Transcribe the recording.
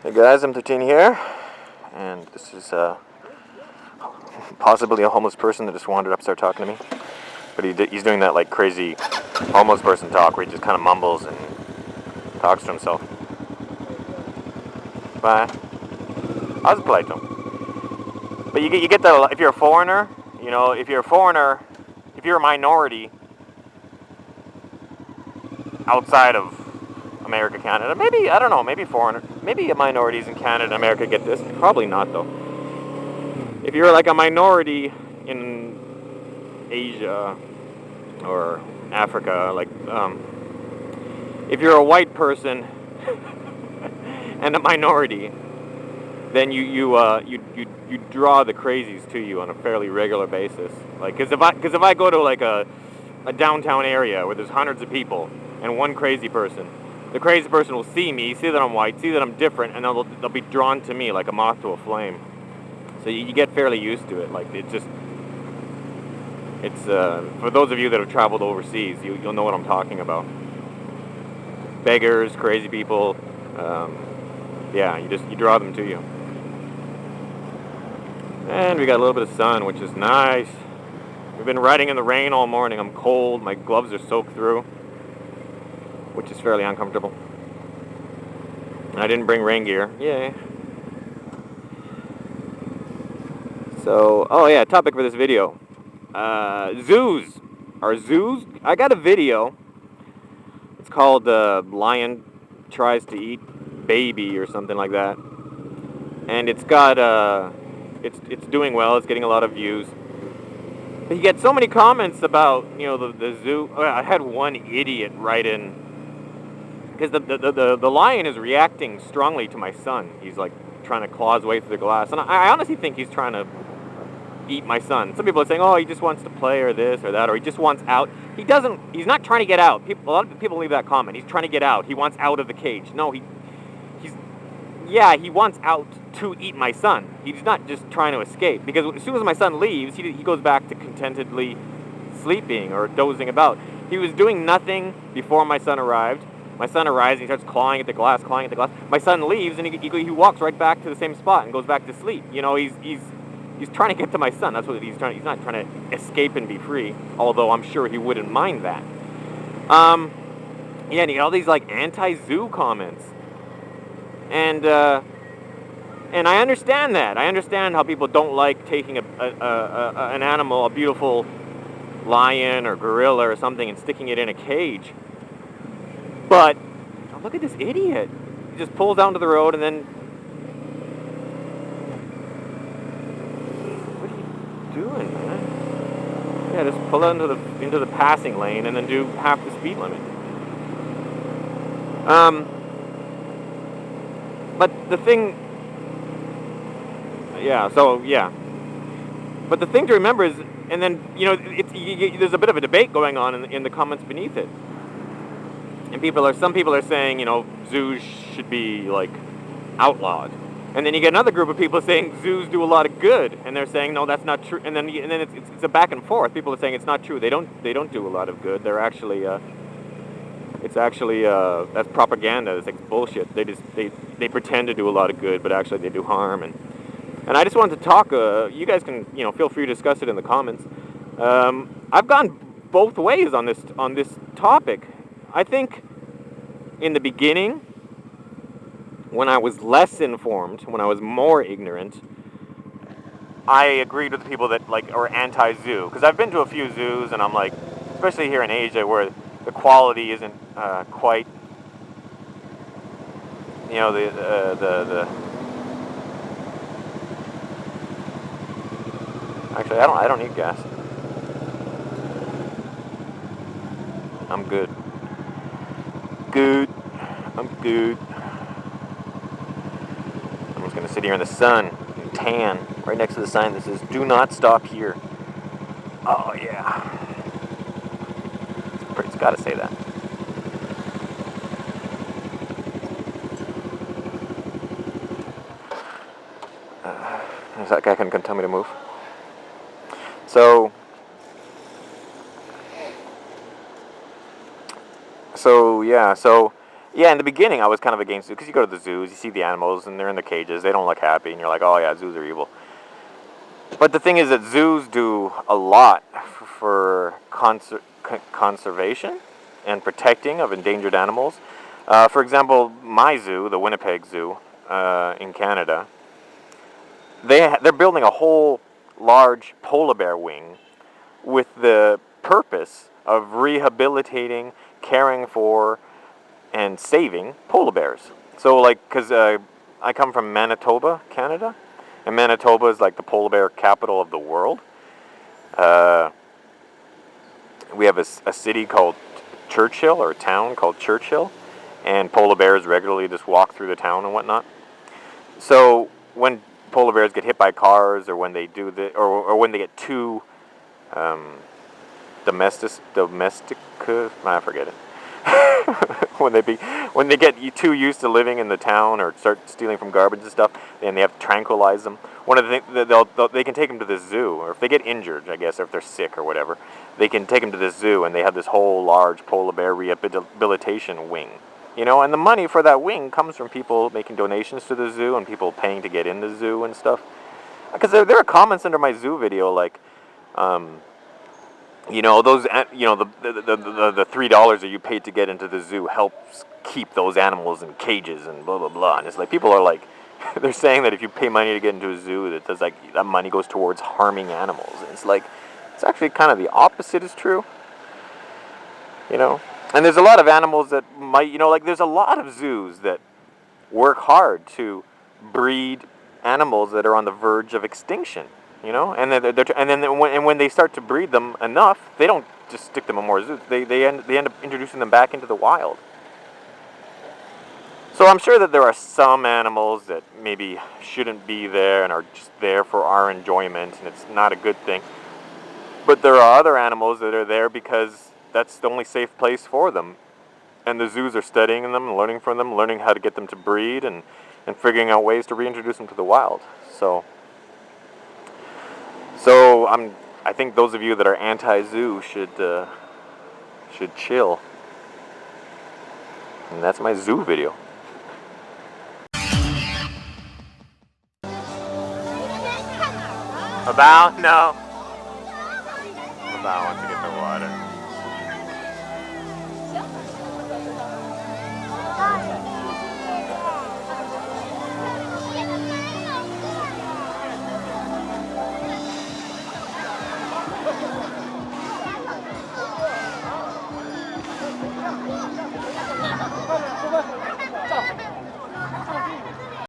Hey guys, I'm 13 here, and this is possibly a homeless person that just wandered up and started talking to me. But he's doing that like crazy homeless person talk where he just kind of mumbles and talks to himself. But I was polite to him. But you get that if you're a foreigner, if you're a foreigner, if you're a minority outside of America, Canada, maybe, I don't know, maybe minorities in Canada and America get this. Probably not though. If you're like a minority in Asia or Africa, like if you're a white person and a minority, then you draw the crazies to you on a fairly regular basis. Like, because if I go to like a downtown area where there's hundreds of people and one crazy person, the crazy person will see me, see that I'm white, see that I'm different, and they'll be drawn to me like a moth to a flame. So you get fairly used to it. Like, it's for those of you that have traveled overseas, you'll know what I'm talking about. Beggars, crazy people, yeah, you draw them to you. And we got a little bit of sun, which is nice. We've been riding in the rain all morning. I'm cold. My gloves are soaked through, which is fairly uncomfortable. And I didn't bring rain gear. Yay. So, oh yeah, topic for this video. Zoos. Are zoos? I got a video. It's called Lion Tries to Eat Baby or something like that. And it's got, it's doing well. It's getting a lot of views. But you get so many comments about, the zoo. I had one idiot write in, because the lion is reacting strongly to my son. He's like trying to claw his way through the glass. And I honestly think he's trying to eat my son. Some people are saying, oh, he just wants to play or this or that, or he just wants out. He's not trying to get out. A lot of people leave that comment. He's trying to get out. He wants out of the cage. No, he wants out to eat my son. He's not just trying to escape. Because as soon as my son leaves, he goes back to contentedly sleeping or dozing about. He was doing nothing before my son arrived. My son arrives and he starts clawing at the glass. My son leaves and he walks right back to the same spot and goes back to sleep. He's trying to get to my son. That's what he's trying. He's not trying to escape and be free. Although I'm sure he wouldn't mind that. And you get all these like anti-zoo comments, and I understand that. I understand how people don't like taking an animal, a beautiful lion or gorilla or something, and sticking it in a cage. But look at this idiot. He just pulls down to the road and then. Doing, man? Yeah, just pull into the passing lane and then do half the speed limit. But the thing, But the thing to remember is, and then there's a bit of a debate going on in the comments beneath it, and some people are saying zoos should be like outlawed. And then you get another group of people saying zoos do a lot of good, and they're saying no, that's not true. And then it's a back and forth. People are saying it's not true. They don't do a lot of good. They're actually that's propaganda. It's like bullshit. They pretend to do a lot of good, but actually they do harm. And I just wanted to talk. You guys can feel free to discuss it in the comments. I've gone both ways on this topic. I think in the beginning, when I was less informed, when I was more ignorant, I agreed with the people that are anti-zoo. Because I've been to a few zoos, and I'm like, especially here in Asia, where the quality isn't quite, the. Actually, I don't need gas. I'm good. I'm good. I'm just gonna sit here in the sun and tan right next to the sign that says "Do not stop here." Oh yeah, it's gotta say that. Is that guy can tell me to move? So yeah. So Yeah, in the beginning I was kind of against it because you go to the zoos, you see the animals and they're in the cages, they don't look happy, and you're like, oh yeah, zoos are evil. But the thing is that zoos do a lot for conservation and protecting of endangered animals. For example, my zoo, the Winnipeg Zoo in Canada, they're building a whole large polar bear wing with the purpose of rehabilitating, caring for, and saving polar bears. So, like, because I come from Manitoba, Canada, and Manitoba is like the polar bear capital of the world. Uh, we have a city called Churchill, or a town called Churchill, and polar bears regularly just walk through the town and whatnot. So when polar bears get hit by cars, or when they do or when they get too um, domestic, I forget it. when they get too used to living in the town or start stealing from garbage and stuff, then they have to tranquilize them. One of the things that they can take them to the zoo, or if they get injured, I guess, or if they're sick or whatever, they can take them to the zoo, and they have this whole large polar bear rehabilitation wing. You know, and the money for that wing comes from people making donations to the zoo and people paying to get in the zoo and stuff. Because there are comments under my zoo video like, you know, those, you know, the $3 that you paid to get into the zoo helps keep those animals in cages and blah blah blah. And it's like people are like, they're saying that if you pay money to get into a zoo, that does like that money goes towards harming animals. And it's like, it's actually kind of the opposite is true. You know, and there's a lot of animals that might, you know, like there's a lot of zoos that work hard to breed animals that are on the verge of extinction. You know, and when they start to breed them enough, they don't just stick them in more zoos. They end up introducing them back into the wild. So I'm sure that there are some animals that maybe shouldn't be there and are just there for our enjoyment, and it's not a good thing. But there are other animals that are there because that's the only safe place for them. And the zoos are studying them and learning from them, learning how to get them to breed, and figuring out ways to reintroduce them to the wild. So I think those of you that are anti-zoo should chill. And that's my zoo video. About? No. About wants to get the water.